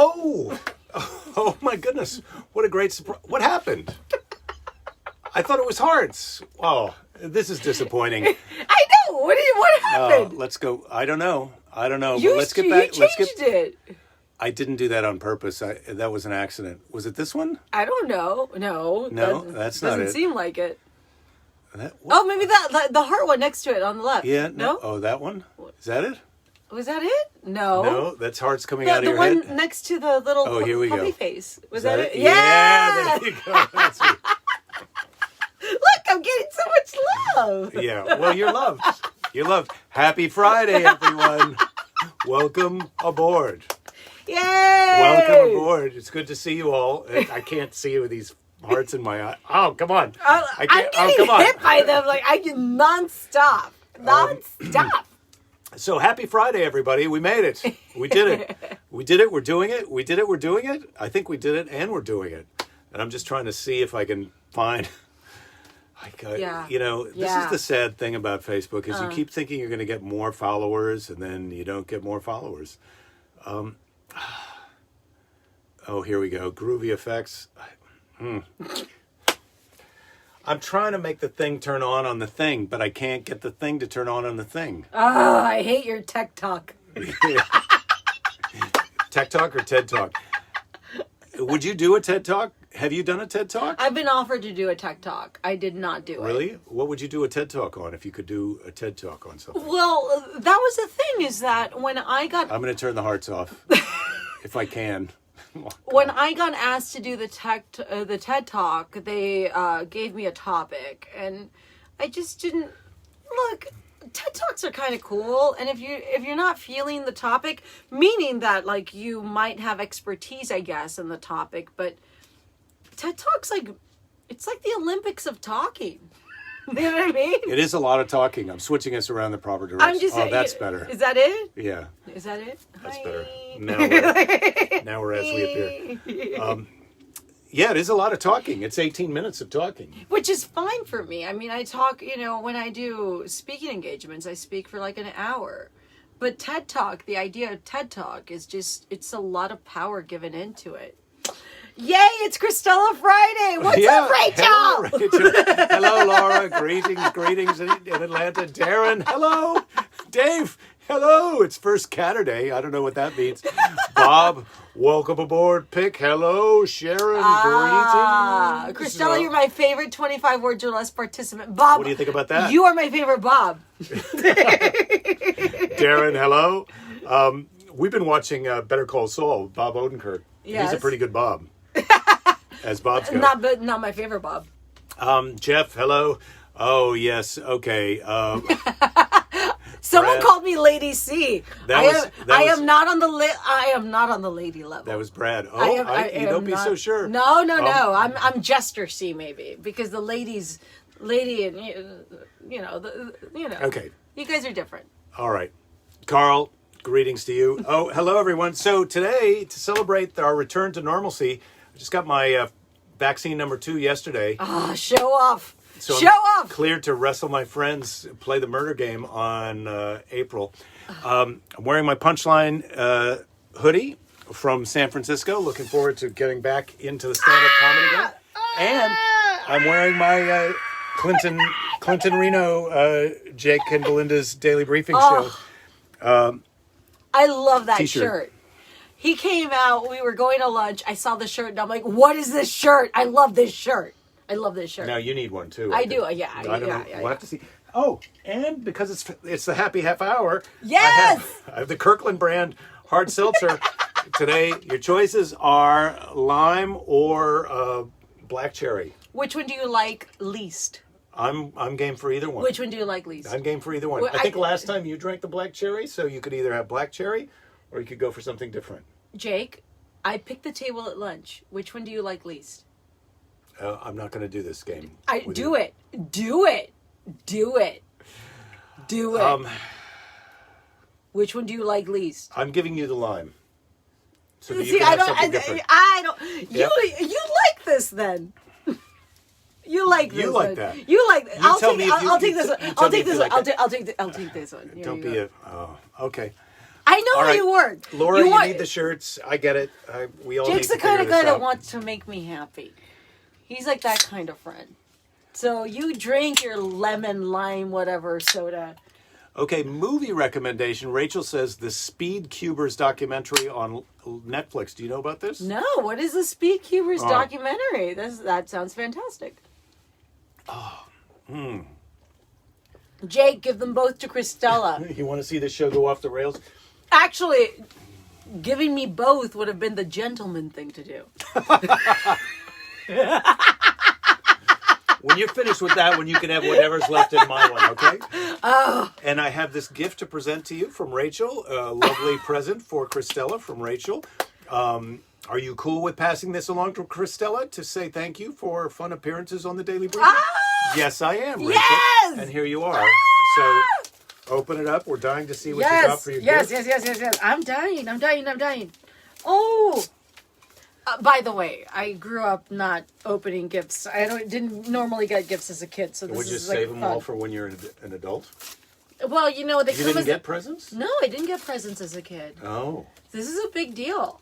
Oh, oh my goodness! What a great surprise! What happened? I thought it was hearts. Oh, this is disappointing. I know. What happened? Let's go. I don't know. But let's get You back. changed it. I didn't do that on purpose. That was an accident. Was it this one? I don't know. No, that's not it. Doesn't seem like it. What? Oh, maybe the heart one next to it on the left. Yeah. No. Oh, that one. Is that it? Was that it? No. No, that's hearts coming out of your head. The head. one next to the little puppy face. Was that it? Yeah. There you go. That's it. Look, I'm getting so much love. Yeah. Well, you're loved. You're loved. Happy Friday, everyone. Welcome aboard. Yay! Welcome aboard. It's good to see you all. I can't see you with these hearts in my eye. Oh, come on. I'm getting hit by them. Like, I can nonstop. So happy Friday, everybody. We made it. We did it. We did it. We're doing it. We did it. We're doing it. I think we did it and we're doing it. And I'm just trying to see if I can find... This is the sad thing about Facebook is you keep thinking you're going to get more followers and then you don't get more followers. Oh, here we go. Groovy effects. I'm trying to make the thing turn on the thing, but I can't get the thing to turn on the thing. Oh, I hate your tech talk. Tech talk or TED talk? Would you do a TED talk? Have you done a TED talk? I've been offered to do a tech talk. I did not do it. Really? What would you do a TED talk on if you could do a TED talk on something? Well, that was the thing is that when I got... I'm going to turn the hearts off if I can. When I got asked to do the TED Talk, they gave me a topic, and I just didn't look. TED Talks are kind of cool, and if you're not feeling the topic, meaning that like you might have expertise, I guess, in the topic, but TED Talks it's like the Olympics of talking. You know what I mean? It is a lot of talking. I'm switching us around the proper direction. That's better. Is that it? Yeah. Is that it? That's Hi. better. Now we're as we appear. Yeah, it is a lot of talking. It's 18 minutes of talking. Which is fine for me. I mean, I talk, when I do speaking engagements, I speak for like an hour. But TED Talk, the idea of TED Talk is it's a lot of power given into it. Yay, it's Cristela Friday. What's up, Rachel? Hello, Rachel. Hello, Laura. Greetings in Atlanta. Darren, hello. Dave, hello. It's first Catterday. I don't know what that means. Bob, welcome aboard. Pick, hello. Sharon, greetings. Cristela, you're my favorite 25 words or less participant. Bob, what do you think about that? You are my favorite Bob. Darren, hello. We've been watching Better Call Saul, Bob Odenkirk. Yes. He's a pretty good Bob. As Bob's go. Not my favorite Bob. Jeff, hello. Oh, yes. Okay. Someone Brad, called me Lady C. I am not on the lady level. That was Brad. Oh, you don't be so sure. No. I'm Jester C maybe because the lady and Okay. You guys are different. All right. Carl, greetings to you. Oh, hello everyone. So today, to celebrate our return to normalcy, I just got my vaccine number 2 yesterday. Show off. So Show off. Cleared to wrestle my friends, play the murder game on April. I'm wearing my Punchline hoodie from San Francisco. Looking forward to getting back into the stand-up comedy again. And I'm wearing my Clinton Reno, Jake and Belinda's Daily Briefing show. I love that T-shirt. shirt. He came out, we were going to lunch, I saw the shirt, and I'm like, what is this shirt? I love this shirt. Now you need one too. I do, yeah. I don't know. We'll have to see. Oh, and because it's the happy half hour. Yes! I have the Kirkland brand hard seltzer. Today, your choices are lime or black cherry. Which one do you like least? I'm game for either one. Which one do you like least? I'm game for either one. Well, I think last time you drank the black cherry, so you could either have black cherry or you could go for something different. Jake, I picked the table at lunch. Which one do you like least? I'm not going to do this game. Do it. Which one do you like least? I'm giving you the lime. So that you See, can have something different. I don't. Yep. You like this then? You like this? You like that? You like? You I'll take this one. I'll take this one. I'll take this one. Don't be a. Oh, okay. I know All how right. you work. Laura, you want- need the shirts. I get it. We all Jake's need the to kind figure of guy this that out. wants to make me happy. He's like that kind of friend. So you drink your lemon, lime, whatever soda. Okay, movie recommendation. Rachel says the Speed Cubers documentary on Netflix. Do you know about this? No, what is the Speed Cubers Oh. documentary? That sounds fantastic. Jake, give them both to Cristela. You want to see this show go off the rails? Actually, giving me both would have been the gentleman thing to do. When you're finished with that one, you can have whatever's left in my one, okay? Oh. And I have this gift to present to you from Rachel. A lovely present for Cristela from Rachel. Are you cool with passing this along to Cristela to say thank you for fun appearances on the Daily Briefing? Yes, I am, Rachel. Yes! And here you are. So open it up. We're dying to see what you got for your gift. Yes. I'm dying. Oh! By the way, I grew up not opening gifts. Didn't normally get gifts as a kid, so this Would you is like save them fun. all for when you're an adult? Well, you know, they You come didn't as get presents? No, I didn't get presents as a kid. Oh. This is a big deal.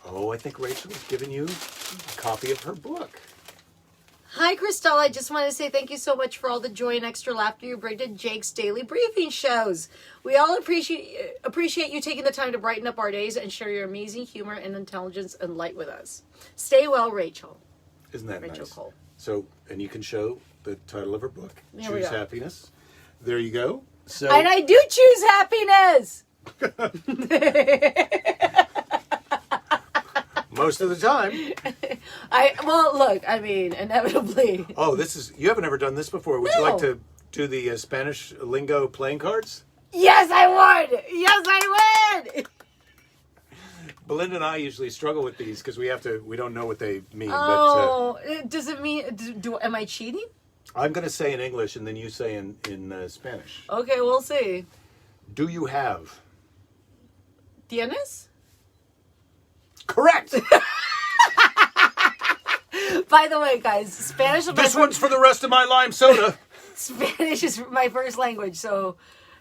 Oh, I think Rachel's giving you a copy of her book. Hi, Cristela. I just want to say thank you so much for all the joy and extra laughter you bring to Jake's Daily Briefing shows. We all appreciate you taking the time to brighten up our days and share your amazing humor and intelligence and light with us. Stay well, Rachel. Isn't that Rachel nice? Cole. So, and you can show the title of her book, There we Choose go. Happiness. There you go. So, And I do choose happiness. most of the time. Inevitably. Oh, you haven't ever done this before. Would you No. like to do the Spanish lingo playing cards? Yes, I would. Belinda and I usually struggle with these because we don't know what they mean. Oh, does it mean? Am I cheating? But I'm going to say in English and then you say in Spanish. Okay, we'll see. Do you have? ¿Tienes? Correct. By the way, guys, Spanish. This one's for the rest of my lime soda. Spanish is my first language, so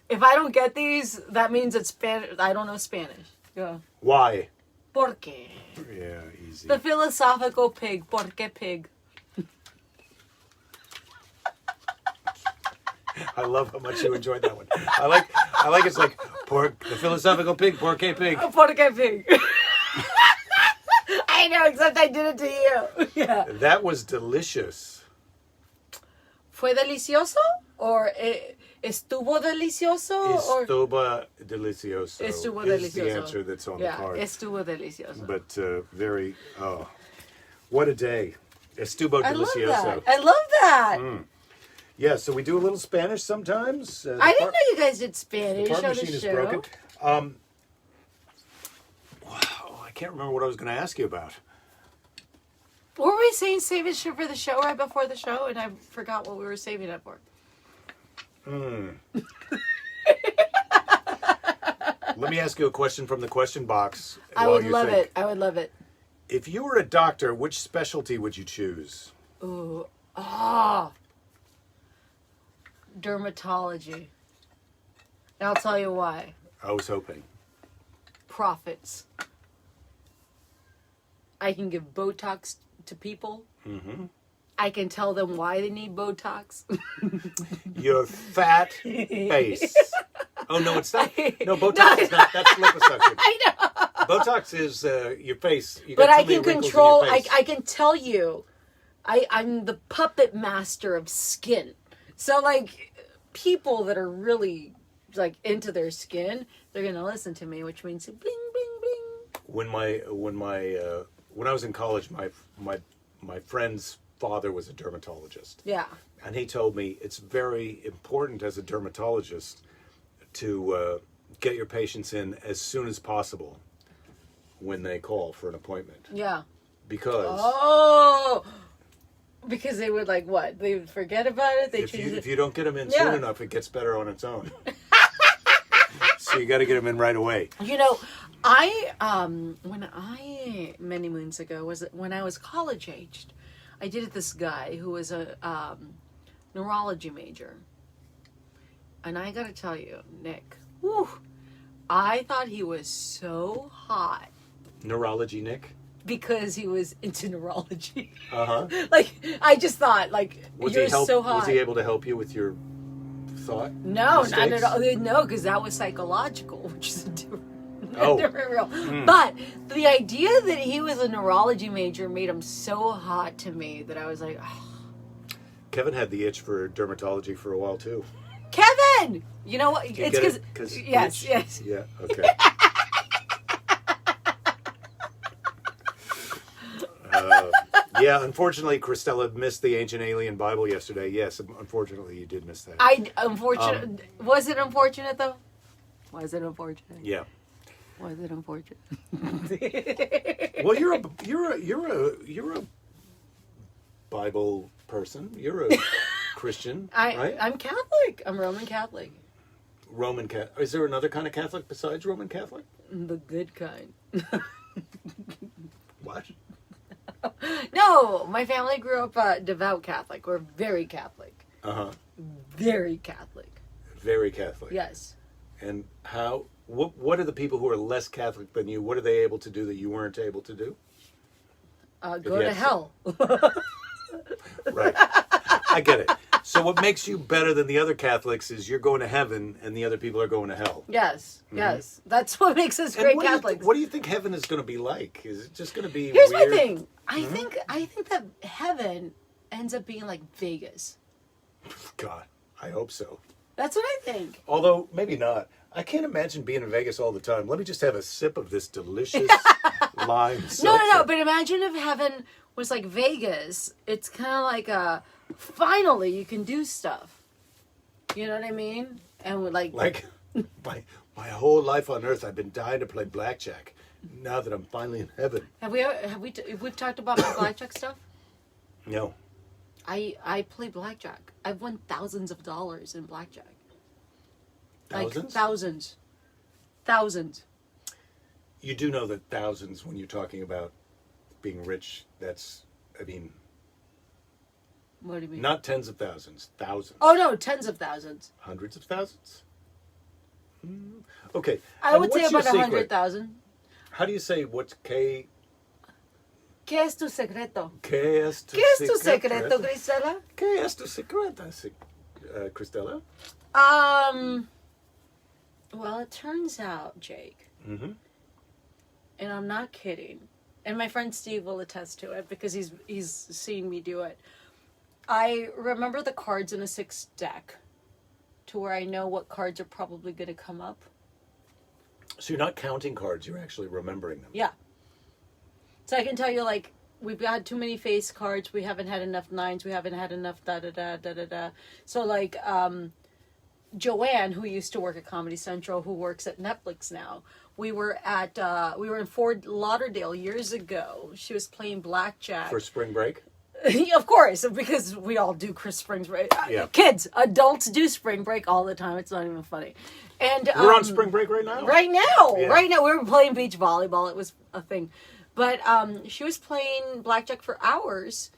if I don't get these, that means it's Spanish. I don't know Spanish. Yeah. Why? Porque. Yeah, easy. The philosophical pig. Porque pig. I love how much you enjoyed that one. I like it's like the philosophical pig, porque pig. Porque pig. I know, except I did it to you. Yeah. That was delicious. ¿Fue delicioso? Or estuvo delicioso? Or Estuvo delicioso. estuvo is the delicioso. answer that's on Yeah, the card. estuvo delicioso. But what a day. Estuvo I love delicioso. that. I love that. Yeah, so we do a little Spanish sometimes. I didn't know you guys did Spanish The part on machine the is show. broken. Wow, I can't remember what I was going to ask you about. What were we saying? Save it for the show right before the show, and I forgot what we were saving it for. Let me ask you a question from the question box. I while would you love think. it. I would love it. If you were a doctor, which specialty would you choose? Ooh. Dermatology. And I'll tell you why. I was hoping. Profits. I can give Botox to people. Mm-hmm. I can tell them why they need Botox. Your fat face. Oh, no, it's not. No, Botox is not. That's liposuction. I know. Botox is your face. You But got I too many can wrinkles in control, your face. I can tell you, I'm the puppet master of skin. So, like, people that are really, like, into their skin, they're going to listen to me, which means bling, bling, bling. When I was in college, my friend's father was a dermatologist. Yeah. And he told me it's very important as a dermatologist to get your patients in as soon as possible when they call for an appointment. Yeah. Because because they would, like, what? They would forget about it? if you don't get them in Yeah. soon enough, it gets better on its own. So you got to get them in right away. You know, many moons ago, when I was college aged, I dated this guy who was a neurology major. And I gotta tell you, Nick, I thought he was so hot Neurology Nick. because he was into neurology. Uh-huh. Like, I just thought, like, you're so hot. Was he able to help you with your thought? No, mistakes? not at all. No, because that was psychological, which is a different, Oh. different real. But the idea that he was a neurology major made him so hot to me that I was like, oh, Kevin had the itch for dermatology for a while too. Kevin! You know what? Do you It's get it? because yes, itch? yes. Yeah. Okay. Yeah, unfortunately, Cristela missed the Ancient Alien Bible yesterday. Yes, unfortunately, you did miss that. Was it unfortunate though? Was it unfortunate? Yeah. Was it unfortunate? Well, you're a Bible person. You're a Christian, right? I'm Catholic. I'm Roman Catholic. Roman Catholic. Is there another kind of Catholic besides Roman Catholic? The good kind. What? No, my family grew up devout Catholic. We're very Catholic. Uh-huh. Very Catholic. Very Catholic. Yes. And how? What are the people who are less Catholic than you? What are they able to do that you weren't able to do? Go to hell. Right. I get it. So what makes you better than the other Catholics is you're going to heaven and the other people are going to hell. Yes. Yes. That's what makes us And great what Catholics. what do you think heaven is going to be like? Is it just going to be Here's weird? my thing. I think that heaven ends up being like Vegas. God, I hope so. That's what I think. Although, maybe not. I can't imagine being in Vegas all the time. Let me just have a sip of this delicious lime No, seltzer. but imagine if heaven was like Vegas. It's kind of like finally you can do stuff. You know what I mean? And with like my whole life on earth, I've been dying to play blackjack. Now that I'm finally in heaven. we've talked about my blackjack stuff? No. I play blackjack. I've won thousands of dollars in blackjack. Thousands? Like thousands. You do know that thousands, when you're talking about being rich, that's, I mean, What do you mean? not tens of thousands, thousands. Oh no, tens of thousands. Hundreds of thousands? Okay. I And would say what's your about secret? 100,000. How do you say what's K? ¿Qué es tu secreto? ¿Qué es tu ¿Qué es tu secreto, Cristela? ¿Qué es tu secreto, Cristela? Well, it turns out, Jake, Mm-hmm. and I'm not kidding, and my friend Steve will attest to it because he's seen me do it. I remember the cards in a 6 deck to where I know what cards are probably going to come up. So you're not counting cards, you're actually remembering them. Yeah. So I can tell you, like, we've got too many face cards, we haven't had enough 9s, we haven't had enough da-da-da. So, like, Joanne, who used to work at Comedy Central, who works at Netflix now, we were in Fort Lauderdale years ago. She was playing blackjack. For spring break? Of course, because we all do spring break. Yeah. Kids, adults do spring break all the time. It's not even funny. And We're on spring break right now? Right now. Yeah. Right now. We were playing beach volleyball. It was a thing. But she was playing blackjack for hours.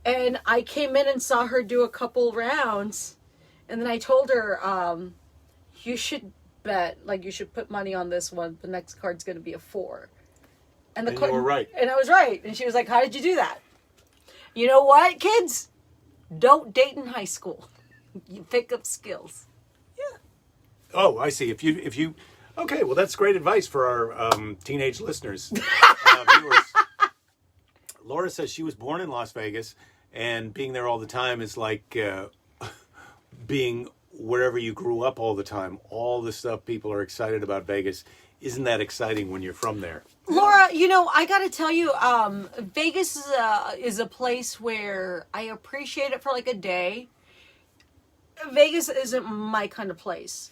And I came in and saw her do a couple rounds. And then I told her, you should bet, like, you should put money on this one. The next card's going to be a 4. And you were right. And I was right. And she was like, how did you do that? You know what, kids? Don't date in high school. You pick up skills. Yeah. Oh, I see. If you, okay, well, that's great advice for our teenage listeners, viewers. Laura says she was born in Las Vegas, and being there all the time is like being wherever you grew up all the time. All the stuff people are excited about Vegas. Isn't that exciting when you're from there? Laura, you know, I got to tell you, Vegas is a place where I appreciate it for like a day. Vegas isn't my kind of place.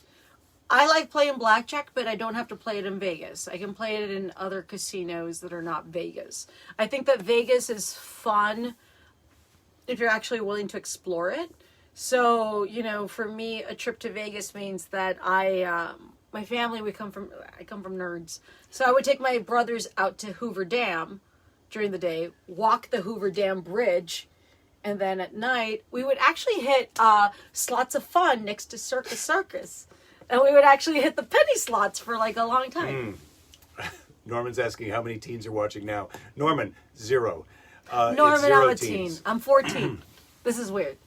I like playing blackjack, but I don't have to play it in Vegas. I can play it in other casinos that are not Vegas. I think that Vegas is fun if you're actually willing to explore it. So, you know, for me, a trip to Vegas means that my family, I come from nerds. So I would take my brothers out to Hoover Dam during the day, walk the Hoover Dam Bridge, and then at night, we would actually hit Slots of Fun next to Circus. And we would actually hit the penny slots for like a long time. Norman's asking how many teens are watching now. Norman, 0. Norman, it's 0 I'm a teen. teens. I'm 14. This is weird.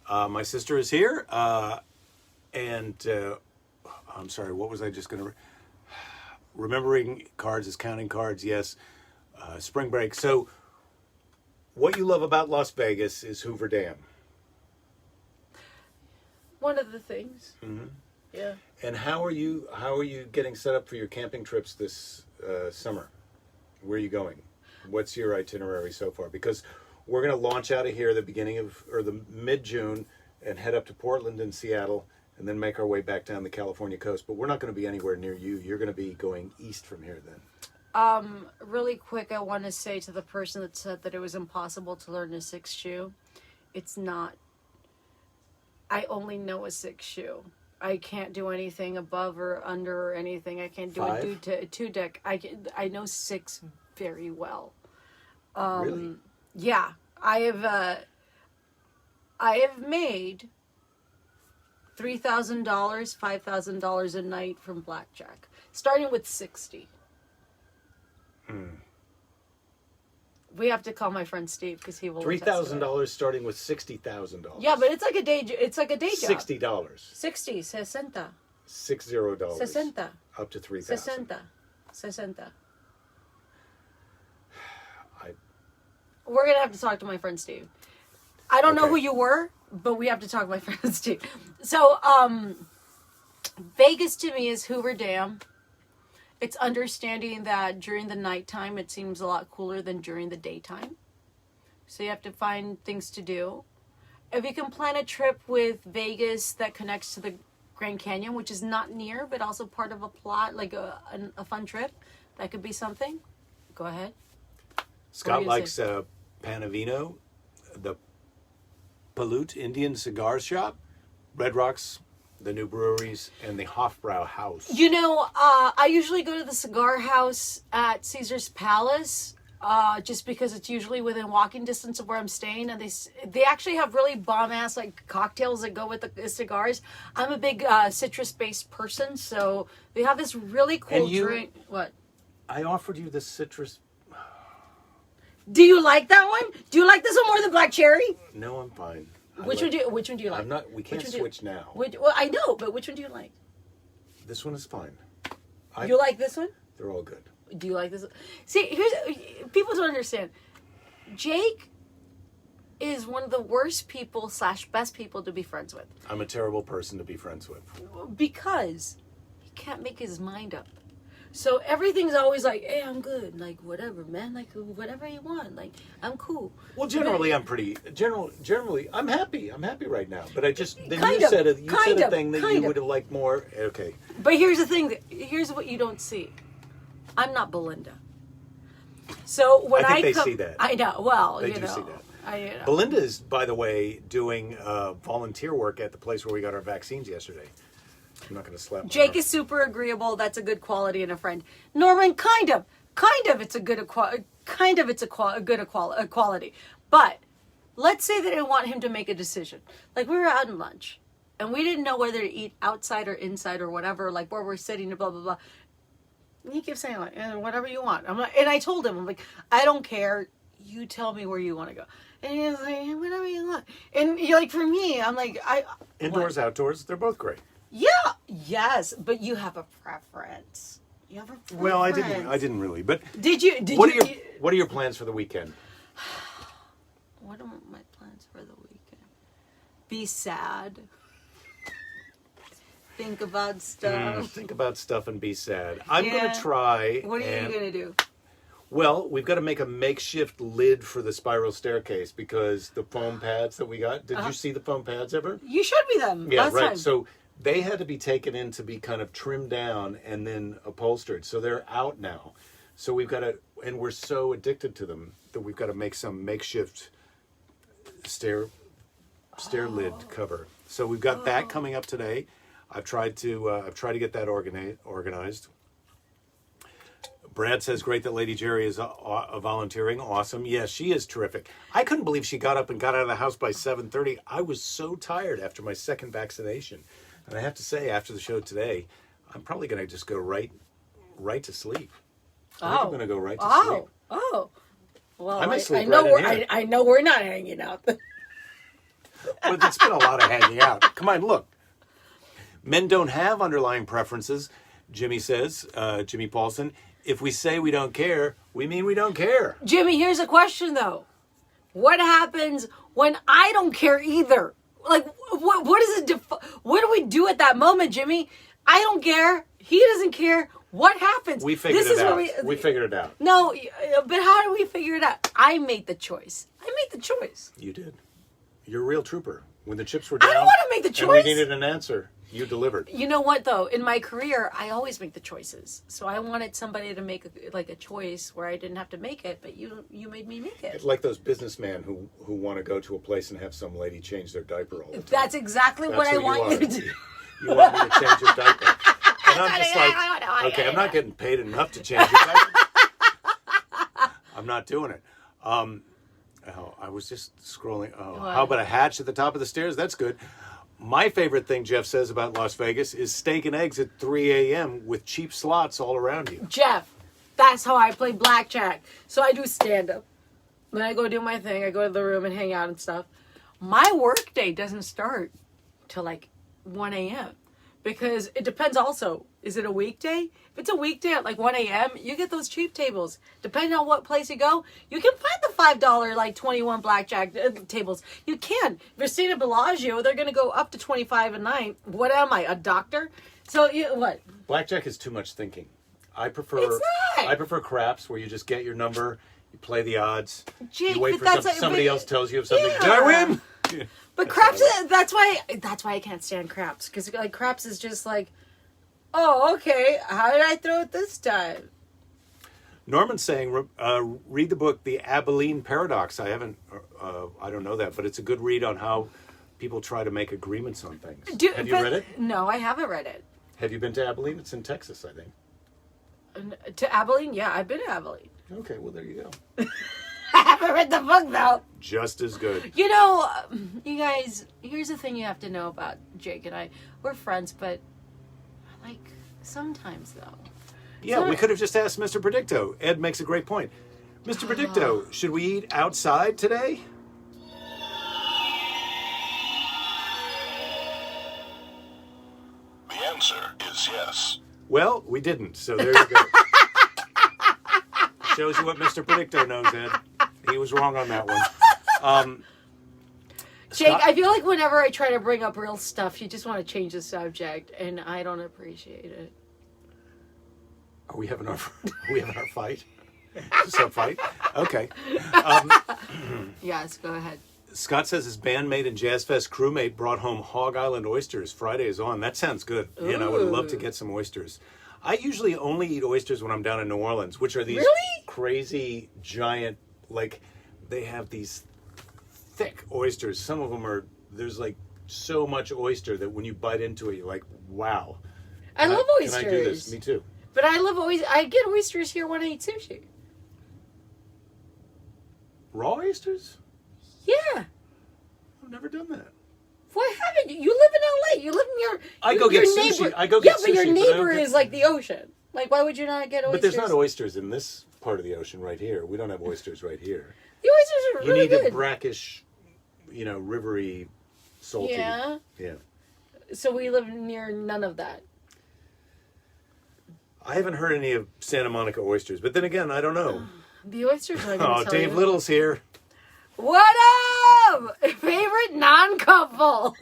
My sister is here. And I'm sorry, what was I just going to... Remembering cards is counting cards, yes. Spring break. So what you love about Las Vegas is Hoover Dam. One of the things. Mm-hmm. Yeah. And how are you getting set up for your camping trips this summer? Where are you going? What's your itinerary so far? Because we're going to launch out of here the beginning of, or the mid-June, and head up to Portland and Seattle, and then make our way back down the California coast. But we're not going to be anywhere near you. You're going to be going east from here then. Really quick, I want to say to the person that said that it was impossible to learn a 6th shoe, it's not. I only know a 6th shoe. I can't do anything above or under or anything. I can't do 5? a 2-deck. I know 6 very well. Really? Yeah, I have made $3,000, $5,000 a night from blackjack, starting with 60. We have to call my friend Steve because he will. $3,000 starting with $60,000. Yeah, but it's like a day. It's like a day job. $60. 60, 60. $60. 60. Up to 3,000. 60. I We're gonna have to talk to my friend Steve. I don't know Okay. who you were, but we have to talk to my friend Steve. So, Vegas to me is Hoover Dam. It's understanding that during the nighttime, it seems a lot cooler than during the daytime. So you have to find things to do. If you can plan a trip with Vegas that connects to the Grand Canyon, which is not near, but also part of a plot, like a fun trip, that could be something. Go ahead. Scott you likes Panavino, the Palute Indian Cigar Shop, Red Rocks, the new breweries, and the Hofbrau House. You know, I usually go to the cigar house at Caesar's Palace, just because it's usually within walking distance of where I'm staying, and they actually have really bomb ass like cocktails that go with the cigars. I'm a big citrus based person, so they have this really cool And you- drink. What? I offered you the citrus. Do you like that one? Do you like this one more than black cherry? No, I'm fine. Which one do you like? I'm not. We can't Which one do switch now. Well, I know, but which one do you like? This one is fine. You like this one? They're all good. Do you like this? See, people don't understand. Jake is one of the worst people / best people to be friends with I'm a terrible person to be friends with. because he can't make his mind up. So everything's always like, "Hey, I'm good. Like whatever, man. Like whatever you want. Like I'm cool." Well, generally, I'm pretty. Generally, I'm happy. I'm happy right now. But I just then Kind you of, said a kind of, thing that kind you of. would have liked more. Okay. But here's the thing. Here's what you don't see. I'm not Belinda. So when I think they come, see that. I know. Well, They you do know, see that. I know. Belinda is, by the way, doing volunteer work at the place where we got our vaccines yesterday. I'm not going to slap. Jake is super agreeable. That's a good quality in a friend. Norman, kind of, it's a good quality. But let's say that I want him to make a decision. Like we were out in lunch, and we didn't know whether to eat outside or inside or whatever. Like where we're sitting, blah blah blah. And he keeps saying like, whatever you want. I'm like, and I told him, I'm like, I don't care. You tell me where you want to go. And he was like, whatever you want. And you're like, for me, I'm like, Indoors, what? outdoors, they're both great. Yeah, yes, but you have a preference. You have a preference. Well, I didn't really. But Did you? what are your plans for the weekend? What are my plans for the weekend? Be sad. Think about stuff. Think about stuff and be sad. I'm Yeah. going to try. What are you gonna do? Well, we've got to make a makeshift lid for the spiral staircase because the foam pads that we got. Did you see the foam pads ever? You showed me them Yeah, last right. time. So they had to be taken in to be kind of trimmed down and then upholstered. So they're out now. So we've got to, and we're so addicted to them that we've got to make some makeshift stair lid cover. So we've got that coming up today. I've tried to get that organized. Brad says, great that Lady Jerry is volunteering. Awesome. Yes, she is terrific. I couldn't believe she got up and got out of the house by 7:30. I was so tired after my second vaccination. And I have to say, after the show today, I'm probably going to just go right to sleep. I think I'm going to go right to sleep. Oh. Well, I may sleep know right in here. I know we're not hanging out. Well, it's been a lot of hanging out. Come on, look. Men don't have underlying preferences, Jimmy says, Jimmy Paulson. If we say we don't care, we mean we don't care. Jimmy, here's a question, though. What happens when I don't care either? Like, what is it? What do we do at that moment, Jimmy? I don't care. He doesn't care. What happens? We figured it out. We figured it out. No, but how do we figure it out? I made the choice. You did. You're a real trooper. When the chips were down, I don't want to make the choice. And we needed an answer. You delivered. You know what, though? In my career, I always make the choices. So I wanted somebody to make a choice where I didn't have to make it, but you made me make it. It's like those businessmen who want to go to a place and have some lady change their diaper all the time. That's exactly what I want you to do. You want me to change your diaper. And I'm just like, okay, I'm not getting paid enough to change your diaper. I'm not doing it. I was just scrolling. How about a hatch at the top of the stairs? That's good. My favorite thing Jeff says about Las Vegas is steak and eggs at 3 a.m. with cheap slots all around you. Jeff, that's how I play blackjack. So I do stand-up. Then I go do my thing. I go to the room and hang out and stuff. My work day doesn't start till like 1 a.m. Because it depends also. Is it a weekday? If it's a weekday at like 1 a.m., you get those cheap tables. Depending on what place you go, you can find the $5 like 21 blackjack tables. You can. If you're staying at Bellagio, they're going to go up to 25 a night. What am I, a doctor? So what? Blackjack is too much thinking. I prefer craps where you just get your number, you play the odds, Jake, you wait for somebody else tells you if something. Yeah. Did I win? Yeah. But craps, that's why I can't stand craps, because like craps is just like, oh, okay, how did I throw it this time? Norman's saying, read the book, The Abilene Paradox. I don't know that, but it's a good read on how people try to make agreements on things. Have you read it? No, I haven't read it. Have you been to Abilene? It's in Texas, I think. To Abilene? Yeah, I've been to Abilene. Okay, well, there you go. I haven't read the book, though. Just as good. You know, you guys, here's the thing you have to know about Jake and I. We're friends, but, like, sometimes, though. Yeah, we could have just asked Mr. Predicto. Ed makes a great point. Mr. Predicto, should we eat outside today? The answer is yes. Well, we didn't, so there you go. Shows you what Mr. Predicto knows, Ed. He was wrong on that one. Jake, I feel like whenever I try to bring up real stuff, you just want to change the subject, and I don't appreciate it. Are we having our fight? Sub fight? Okay. Yes, go ahead. Scott says his bandmate and Jazz Fest crewmate brought home Hog Island oysters. Friday is on. That sounds good. And I would love to get some oysters. I usually only eat oysters when I'm down in New Orleans, which are these crazy, giant, like, they have these thick oysters. Some of them there's like so much oyster that when you bite into it, you're like, wow. I love oysters. Can I do this? Me too. But I love oysters. I get oysters here when I eat sushi. Raw oysters? Yeah. I've never done that. Why haven't you? You live in LA. You live in your. I go get sushi. I go get sushi. Yeah, but your neighbor is like the ocean. Like, why would you not get oysters? But there's not oysters in this part of the ocean right here. We don't have oysters right here. The oysters are really good. You need a brackish, rivery, salty. Yeah. Yeah. So we live near none of that. I haven't heard any of Santa Monica oysters, but then again, I don't know. The oysters are going to tell Dave you. Little's here. What up? Favorite non-couple.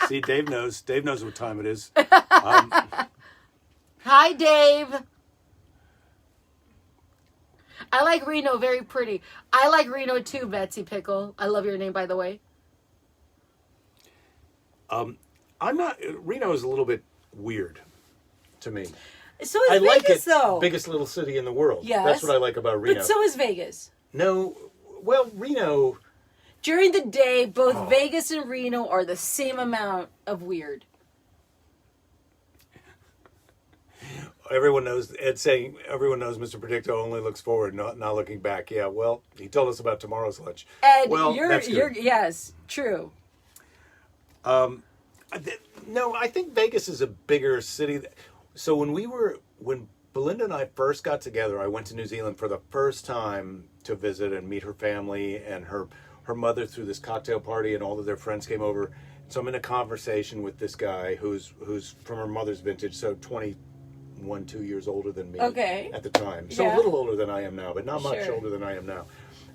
See, Dave knows. Dave knows what time it is. Hi, Dave. I like Reno, very pretty. I like Reno too, Betsy Pickle. I love your name, by the way. Reno is a little bit weird to me. So is Vegas, like it, though. Biggest little city in the world. Yes. That's what I like about Reno. But so is Vegas. No, well, Reno... During the day, both Vegas and Reno are the same amount of weird. Everyone knows, Ed's saying, everyone knows Mr. Predicto only looks forward, not looking back. Yeah, well, he told us about tomorrow's lunch. Ed, well, you're yes, true. No, I think Vegas is a bigger city. So when Belinda and I first got together, I went to New Zealand for the first time to visit and meet her family and her mother threw this cocktail party and all of their friends came over. So I'm in a conversation with this guy who's from her mother's vintage, so 21, 2 years older than me at the time. So a little older than I am now, but not much older than I am now.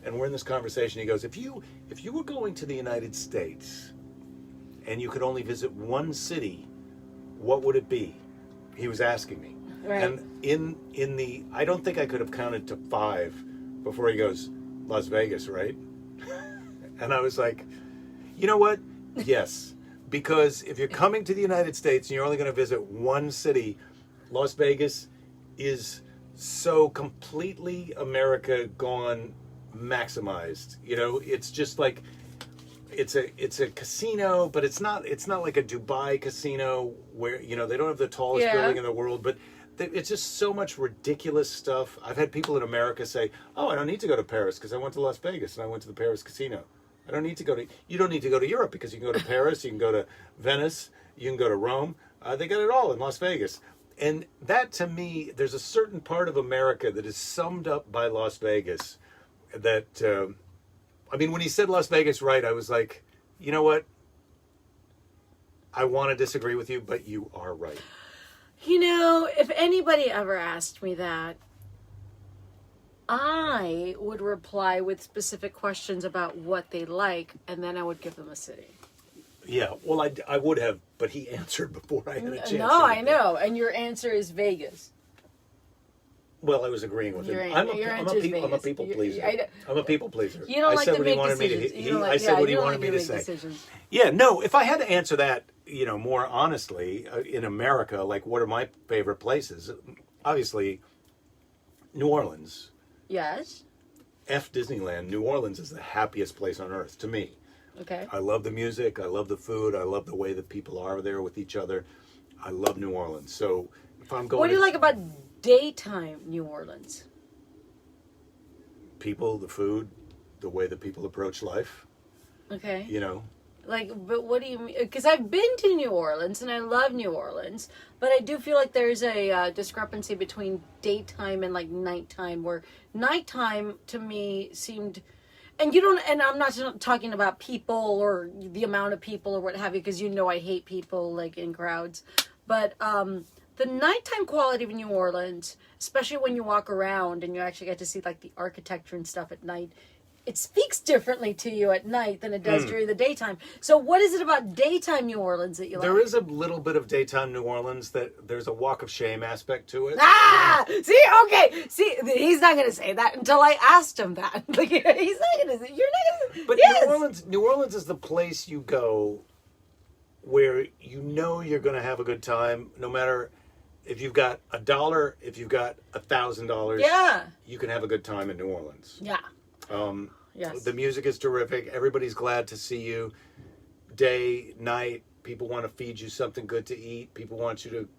And we're in this conversation. He goes, if you were going to the United States and you could only visit one city, what would it be? He was asking me. Right. And in the, I don't think I could have counted to 5 before he goes, Las Vegas, right? And I was like, you know what? Yes. Because if you're coming to the United States and you're only going to visit one city, Las Vegas is so completely America gone maximized. You know, it's just like, it's a casino, but it's not like a Dubai casino where, you know, they don't have the tallest building in the world, but it's just so much ridiculous stuff. I've had people in America say, oh, I don't need to go to Paris because I went to Las Vegas and I went to the Paris casino. You don't need to go to Europe because you can go to Paris, you can go to Venice, you can go to Rome. They got it all in Las Vegas. And that, to me, there's a certain part of America that is summed up by Las Vegas that, I mean, when he said Las Vegas, right, I was like, you know what? I want to disagree with you, but you are right. You know, if anybody ever asked me that, I would reply with specific questions about what they like, and then I would give them a city. Yeah, well, I would have, but he answered before I had a chance. No, I know, and your answer is Vegas. Well, I was agreeing with him. I'm a people pleaser. I'm a people pleaser. You don't like to make decisions. I said what he wanted me to say. Decisions. Yeah, no, if I had to answer that, you know, more honestly, in America, like what are my favorite places? Obviously, New Orleans. Yes. F Disneyland. New Orleans is the happiest place on earth to me. Okay. I love the music. I love the food. I love the way that people are there with each other. I love New Orleans. So if I'm going, what do you like about daytime New Orleans? People, the food, the way that people approach life. Okay. You know. Like, but what do you mean? Because I've been to New Orleans and I love New Orleans, but I do feel like there's a discrepancy between daytime and like nighttime, where nighttime to me seemed, and I'm not talking about people or the amount of people or what have you, because you know I hate people like in crowds, but the nighttime quality of New Orleans, especially when you walk around and you actually get to see like the architecture and stuff at night, it speaks differently to you at night than it does during the daytime. So what is it about daytime New Orleans that you like? There is a little bit of daytime New Orleans that there's a walk of shame aspect to it. Ah! See, okay. See, he's not going to say that until I asked him that. Like, he's not going to say, you're not going to. But yes! New Orleans is the place you go where you know you're going to have a good time, no matter if you've got $1, if you've got $1,000. Yeah. You can have a good time in New Orleans. Yeah. Yes. The music is terrific. Everybody's glad to see you. Day, night, people want to feed you something good to eat. People want you to,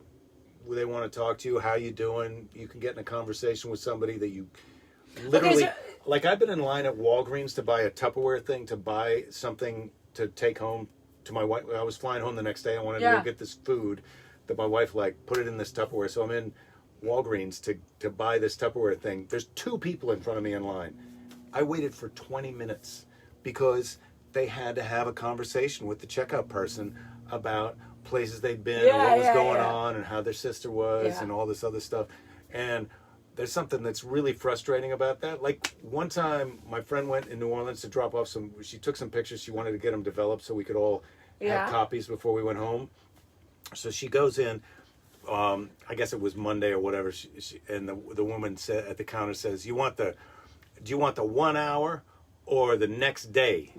they want to talk to you. How you doing? You can get in a conversation with somebody that you literally, like I've been in line at Walgreens to buy a Tupperware thing, to buy something to take home to my wife. I was flying home the next day. I wanted to go get this food that my wife liked, put it in this Tupperware. So I'm in Walgreens to buy this Tupperware thing. There's 2 people in front of me in line. I waited for 20 minutes because they had to have a conversation with the checkout person about places they'd been and what was going on and how their sister was and all this other stuff. And there's something that's really frustrating about that. Like one time my friend went in New Orleans to drop off she took some pictures. She wanted to get them developed so we could all have copies before we went home. So she goes in, I guess it was Monday or whatever. And the woman said at the counter says, do you want the 1 hour or the next day?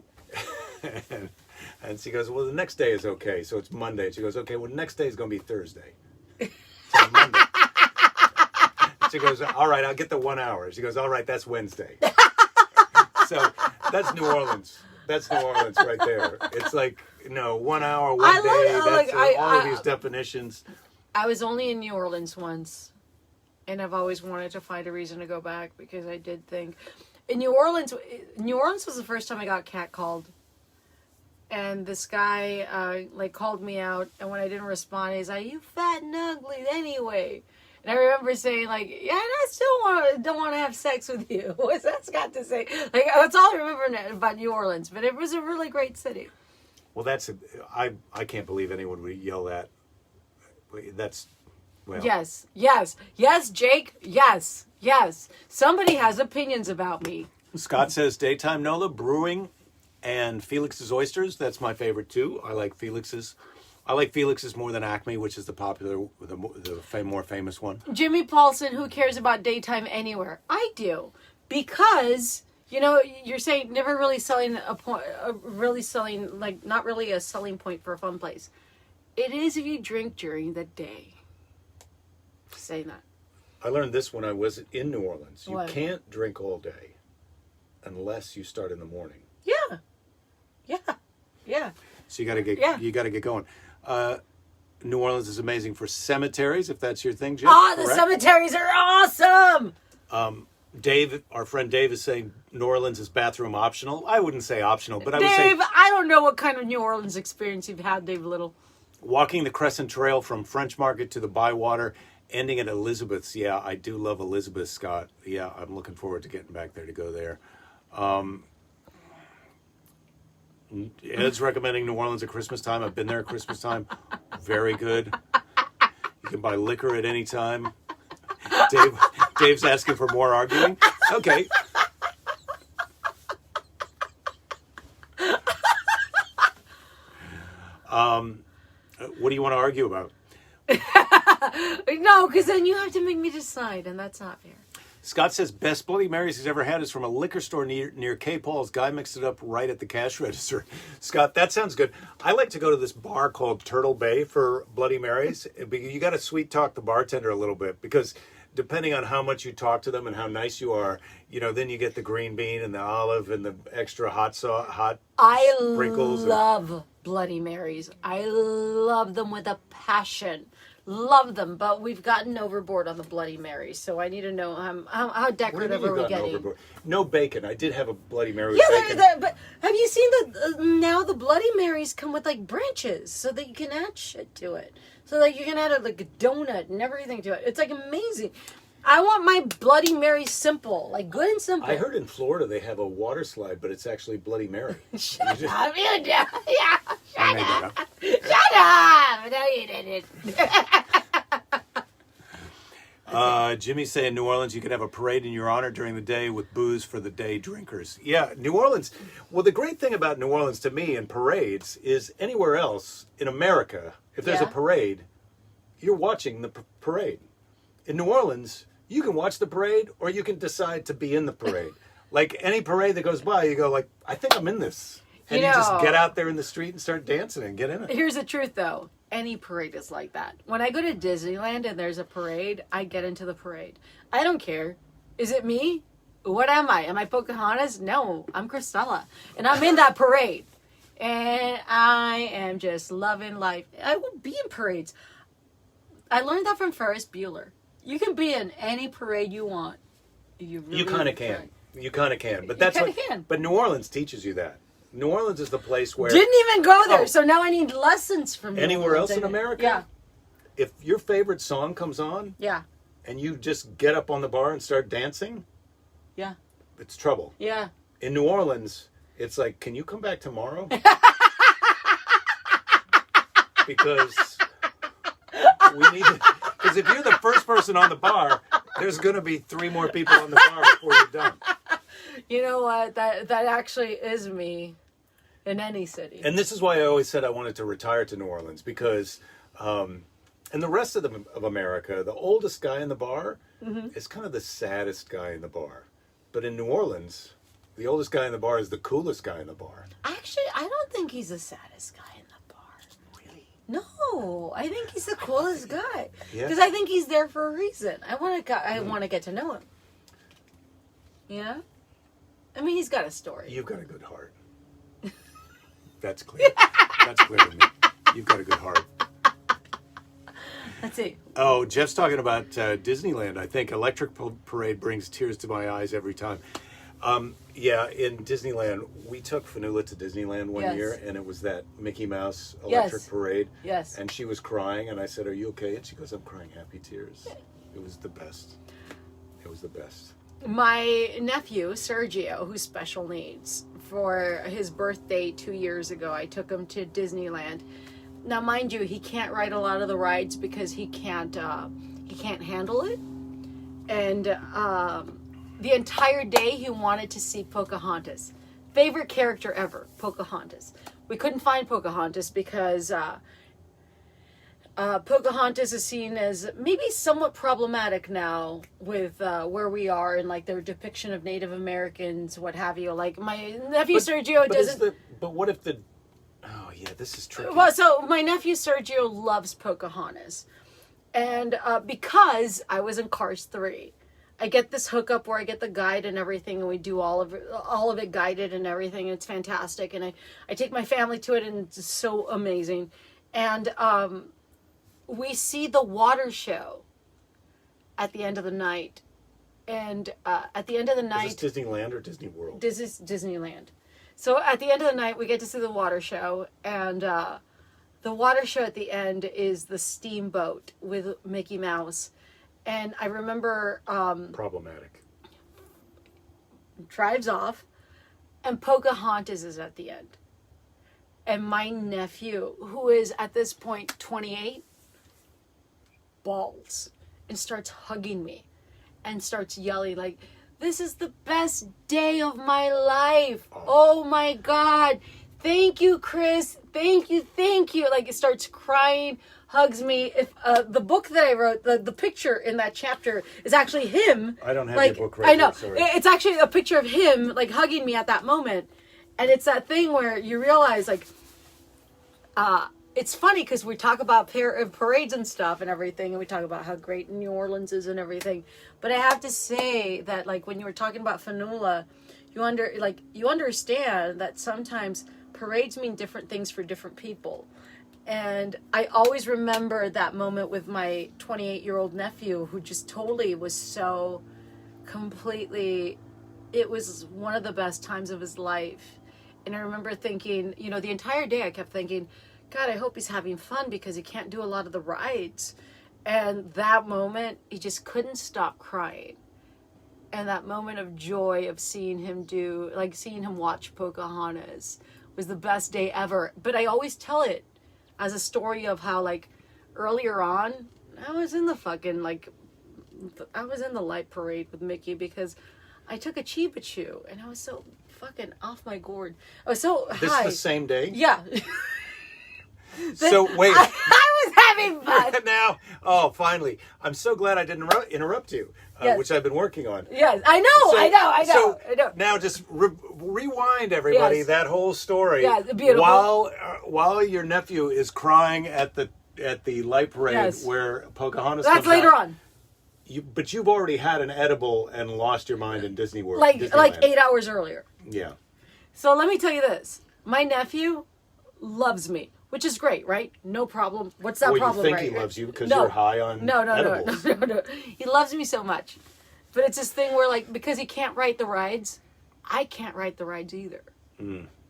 and she goes, well, the next day is okay. So it's Monday. She goes, okay, well, the next day is going to be Thursday. So Monday. She goes, all right, I'll get the 1 hour. She goes, all right, that's Wednesday. So that's New Orleans. That's New Orleans right there. It's like, 1 hour, one day. That's all of these definitions. I was only in New Orleans once. And I've always wanted to find a reason to go back because I did think in New Orleans was the first time I got catcalled. and this guy like called me out, and when I didn't respond, he's like, "You fat and ugly anyway." And I remember saying like, "Yeah, and I still don't want to have sex with you." What's that got to say? Like that's all I remember about New Orleans, but it was a really great city. Well, I can't believe anyone would yell that. That's, well. Yes, Jake. Yes. Somebody has opinions about me. Scott says daytime Nola, brewing, and Felix's Oysters. That's my favorite too. I like Felix's more than Acme, which is the popular, more famous one. Jimmy Paulson, who cares about daytime anywhere? I do, because you're saying never really selling like not really a selling point for a fun place. It is if you drink during the day. Just saying that. I learned this when I was in New Orleans. You What? can't drink all day unless you start in the morning. Yeah. So you got to get going. New Orleans is amazing for cemeteries, if that's your thing, Jim. Oh, the correct? cemeteries are awesome. Dave, our friend Dave, is saying New Orleans is bathroom optional. I wouldn't say optional, but I would Dave, say I don't know what kind of New Orleans experience you've had, Dave Little. walking the Crescent Trail from French Market to the Bywater, ending at Elizabeth's. Yeah, I do love Elizabeth, Scott. Yeah, I'm looking forward to getting back there to go there. Ed's recommending New Orleans at Christmas time. I've been there at Christmas time. Very good. You can buy liquor at any time. Dave's asking for more arguing. Okay. What do you want to argue about? No, because then you have to make me decide, and that's not fair. Scott says best Bloody Marys he's ever had is from a liquor store near K. Paul's. Guy mixed it up right at the cash register. Scott, that sounds good. I like to go to this bar called Turtle Bay for Bloody Marys. You got to sweet talk the bartender a little bit, because depending on how much you talk to them and how nice you are, then you get the green bean and the olive and the extra hot sprinkles. I love Bloody Marys. I love them with a passion. Love them, but we've gotten overboard on the Bloody Marys, so I need to know how decorative are we getting? Overboard? No bacon. I did have a Bloody Mary with Yeah, bacon. but have you seen now the Bloody Marys come with like branches so that you can add shit to it. So like you can add like a donut and everything to it. It's like amazing. I want my Bloody Mary simple, like good and simple. I heard in Florida they have a water slide, but it's actually Bloody Mary. Shut up, you yeah. I made that up. Shut up! No, you didn't. Jimmy's saying New Orleans, you could have a parade in your honor during the day with booze for the day drinkers. Yeah, New Orleans. Well, the great thing about New Orleans to me and parades is anywhere else in America, if there's a parade, you're watching the parade. In New Orleans, you can watch the parade or you can decide to be in the parade. Like any parade that goes by, you go like, I think I'm in this. And you just get out there in the street and start dancing and get in it. Here's the truth, though. Any parade is like that. When I go to Disneyland and there's a parade, I get into the parade. I don't care. Is it me? What am I? Am I Pocahontas? No, I'm Cristela. And I'm in that parade. And I am just loving life. I will be in parades. I learned that from Ferris Bueller. You can be in any parade you want. You kind of can. You kind of can. But that's you can. But New Orleans teaches you that. New Orleans is the place where... Didn't even go there, so now I need lessons from New Anywhere Orleans. else in America? Yeah. If your favorite song comes on... Yeah. And you just get up on the bar and start dancing... Yeah. It's trouble. Yeah. In New Orleans, it's like, can you come back tomorrow? Because we need to... Because if you're the first person on the bar, there's going to be 3 more people on the bar before you're done. You know what? That actually is me in any city. And this is why I always said I wanted to retire to New Orleans, because in the rest of America, the oldest guy in the bar is kind of the saddest guy in the bar. But in New Orleans, the oldest guy in the bar is the coolest guy in the bar. Actually, I don't think he's the saddest guy in the bar. Really? No, I think he's the coolest guy. Because I think he's there for a reason. I want to get to know him. You know? I mean, he's got a story. You've got a good heart. That's clear. That's clear to me. You've got a good heart. Let's see. Oh, Jeff's talking about Disneyland. I think Electric Parade brings tears to my eyes every time. Yeah, in Disneyland, we took Fanula to Disneyland one Yes. year, and it was that Mickey Mouse electric Yes. parade. Yes. And she was crying, and I said, "Are you okay?" And she goes, "I'm crying happy tears." It was the best. It was the best. My nephew, Sergio, who's special needs, for his birthday 2 years ago, I took him to Disneyland. Now, mind you, he can't ride a lot of the rides because he can't handle it. And the entire day he wanted to see Pocahontas. Favorite character ever, Pocahontas. We couldn't find Pocahontas because Pocahontas is seen as maybe somewhat problematic now with where we are and like their depiction of Native Americans, what have you. Like my nephew Sergio doesn't. But what if the? Oh yeah, this is tricky. Well, so my nephew Sergio loves Pocahontas, and because I was in Cars 3, I get this hookup where I get the guide and everything, and we do all of it guided and everything. And it's fantastic, and I take my family to it, and it's so amazing, and we see the water show at the end of the night. And at the end of the night... Is this Disneyland or Disney World? This is Disneyland. So at the end of the night, we get to see the water show. And the water show at the end is the steamboat with Mickey Mouse. And I remember... Problematic. drives off, and Pocahontas is at the end. And my nephew, who is at this point 28, bawls and starts hugging me and starts yelling like, "This is the best day of my life. Oh my God. Thank you, Chris. Thank you. Thank you." Like, it starts crying, hugs me. If the book that I wrote, the picture in that chapter is actually him. I don't have like, your book right I know. here, sorry. It's actually a picture of him like hugging me at that moment. And it's that thing where you realize like, it's funny because we talk about parades and stuff and everything, and we talk about how great New Orleans is and everything. But I have to say that, like, when you were talking about Fanula, you understand that sometimes parades mean different things for different people. And I always remember that moment with my 28-year-old nephew, who just totally was so completely. It was one of the best times of his life. And I remember thinking, the entire day I kept thinking, God, I hope he's having fun because he can't do a lot of the rides. And that moment, he just couldn't stop crying. And that moment of joy of seeing him watch Pocahontas was the best day ever. But I always tell it as a story of how, like, earlier on, I was in the light parade with Mickey because I took a Chiba Chew and I was so fucking off my gourd. I was so high. This is the same day? Yeah. So, wait. I was having fun. Now, finally. I'm so glad I didn't interrupt you, Yes. which I've been working on. Yes, I know. So I know. now just rewind, everybody, Yes. that whole story. Yeah, beautiful. While your nephew is crying at the light parade Yes. where Pocahontas That's comes later out. on. But you've already had an edible and lost your mind in Disney World. Like Disneyland. 8 hours earlier. Yeah. So let me tell you this. My nephew loves me, which is great, right? No problem. What's that Well, problem, you think right? he loves you because No. you're high on edibles. No. He loves me so much. But it's this thing where, like, because he can't ride the rides, I can't ride the rides either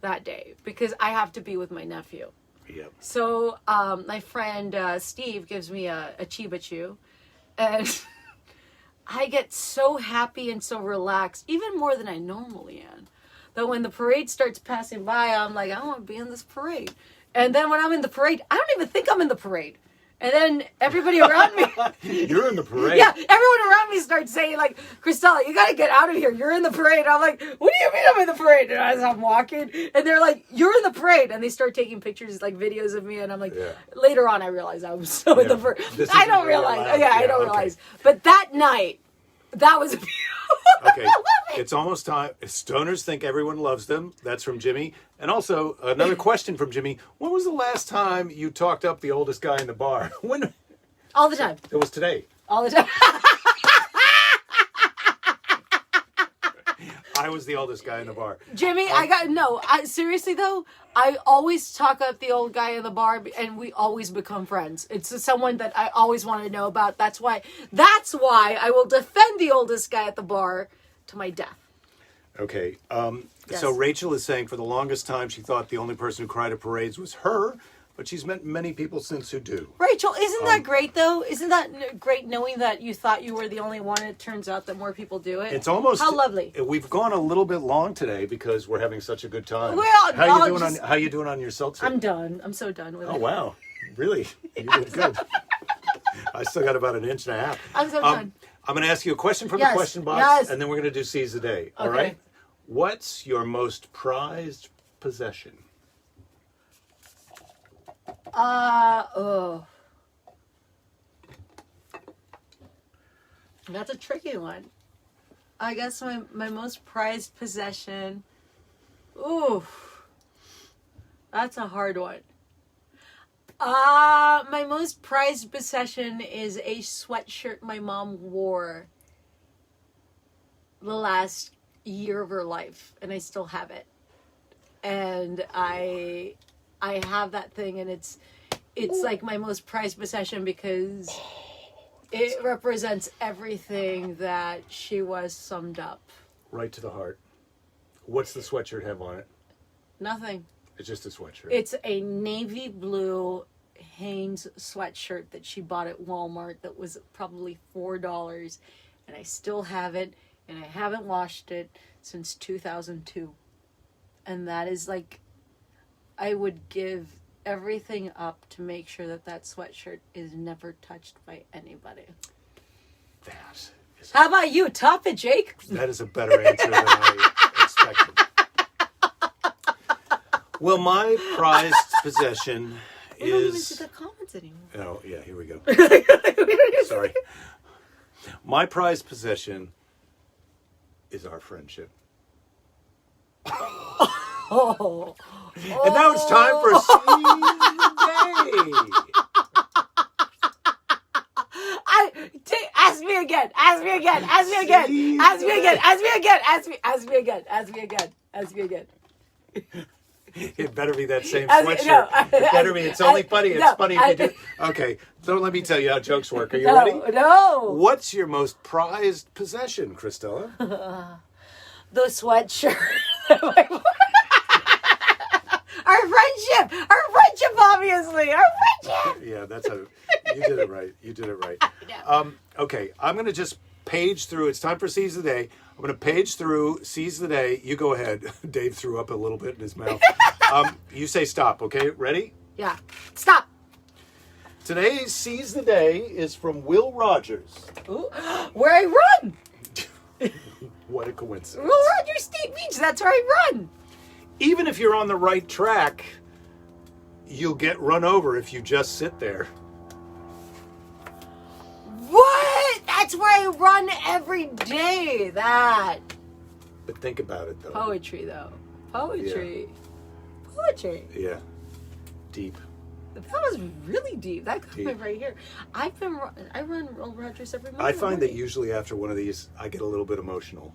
that day because I have to be with my nephew. Yep. So my friend Steve gives me a Chiba Chew, and I get so happy and so relaxed, even more than I normally am. That when the parade starts passing by, I'm like, I want to be in this parade. And then when I'm in the parade, I don't even think I'm in the parade. And then everybody around me... You're in the parade. Yeah, everyone around me starts saying, like, Cristela, you got to get out of here. You're in the parade. I'm like, what do you mean I'm in the parade? And as I'm walking, and they're like, you're in the parade. And they start taking pictures, like, videos of me. And I'm like, later on, I realize I was so in the parade. I don't realize. I don't realize. But that night, that was beautiful. Okay, it's almost time. Stoners think everyone loves them. That's from Jimmy. And also, another question from Jimmy. When was the last time you talked up the oldest guy in the bar? When? All the time. It was today. All the time. I was the oldest guy in the bar. Jimmy, seriously though, I always talk up the old guy in the bar, and we always become friends. It's someone that I always want to know about. That's why I will defend the oldest guy at the bar to my death. Okay. Yes. So Rachel is saying for the longest time she thought the only person who cried at parades was her, but she's met many people since who do. Rachel, isn't that great though? Isn't that great knowing that you thought you were the only one? It turns out that more people do it. It's almost how lovely. We've gone a little bit long today because we're having such a good time. Well, how you doing on your seltzer? I'm done. I'm so done with it. Oh wow, really? You did good. I still got about an inch and a half. I'm so done. I'm going to ask you a question from Yes, the question box, yes. and then we're going to do Seize the Day. All Okay. right? What's your most prized possession? That's a tricky one. I guess my most prized possession. Ooh. That's a hard one. My most prized possession is a sweatshirt my mom wore the last year of her life, and I still have it. And I have that thing, and it's like my most prized possession because it represents everything that she was summed up. Right to the heart. What's the sweatshirt have on it? Nothing. It's just a sweatshirt. It's a navy blue Hanes sweatshirt that she bought at Walmart that was probably $4, and I still have it, and I haven't washed it since 2002. And that is like, I would give everything up to make sure that sweatshirt is never touched by anybody. That is How about you? Top it, Jake. That is a better answer than I expected. Well, my prized possession We don't even see is... the comments anymore. Oh, yeah, here we go. Sorry. My prized possession is our friendship. Oh. And now it's time for Seize the Day. Ask me again. Ask me again. Ask me again. Ask me again. Ask me again. Ask me again. Ask me again. Ask me again. It better be that same Ask me- sweatshirt. no. It better be. It's only funny. It's No, funny if you do. Okay, don't let me tell you how jokes work. Are you No, ready? no. What's your most prized possession, Cristela? The sweatshirt. Our friendship, obviously. Our friendship. Yeah, you did it right. You did it right. Okay, I'm going to just page through. It's time for Seize the Day. I'm going to page through Seize the Day. You go ahead. Dave threw up a little bit in his mouth. You say stop, okay? Ready? Yeah. Stop. Today's Seize the Day is from Will Rogers. Ooh. Where I run. What a coincidence. Will Rogers State Beach. That's where I run. Even if you're on the right track, you'll get run over if you just sit there. What? That's where I run every day. That. But think about it, though. Poetry, though. Poetry. Poetry. Yeah. Deep. That was really deep. That comment right here. I run Will Rogers every morning. I find that usually after one of these, I get a little bit emotional.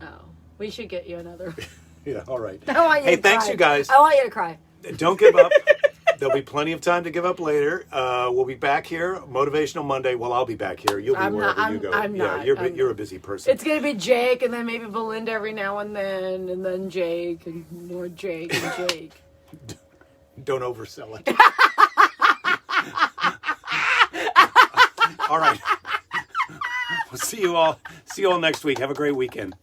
Oh, we should get you another. Yeah, all right. I want you Hey, to thanks, cry. you guys. I want you to cry. Don't give up. There'll be plenty of time to give up later. We'll be back here, Motivational Monday. Well, I'll be back here. You'll be wherever you go. I'm yeah, not. you're a busy person. It's gonna be Jake, and then maybe Belinda every now and then Jake, and more Jake and Jake. Don't oversell it. All right. We'll see you all next week. Have a great weekend.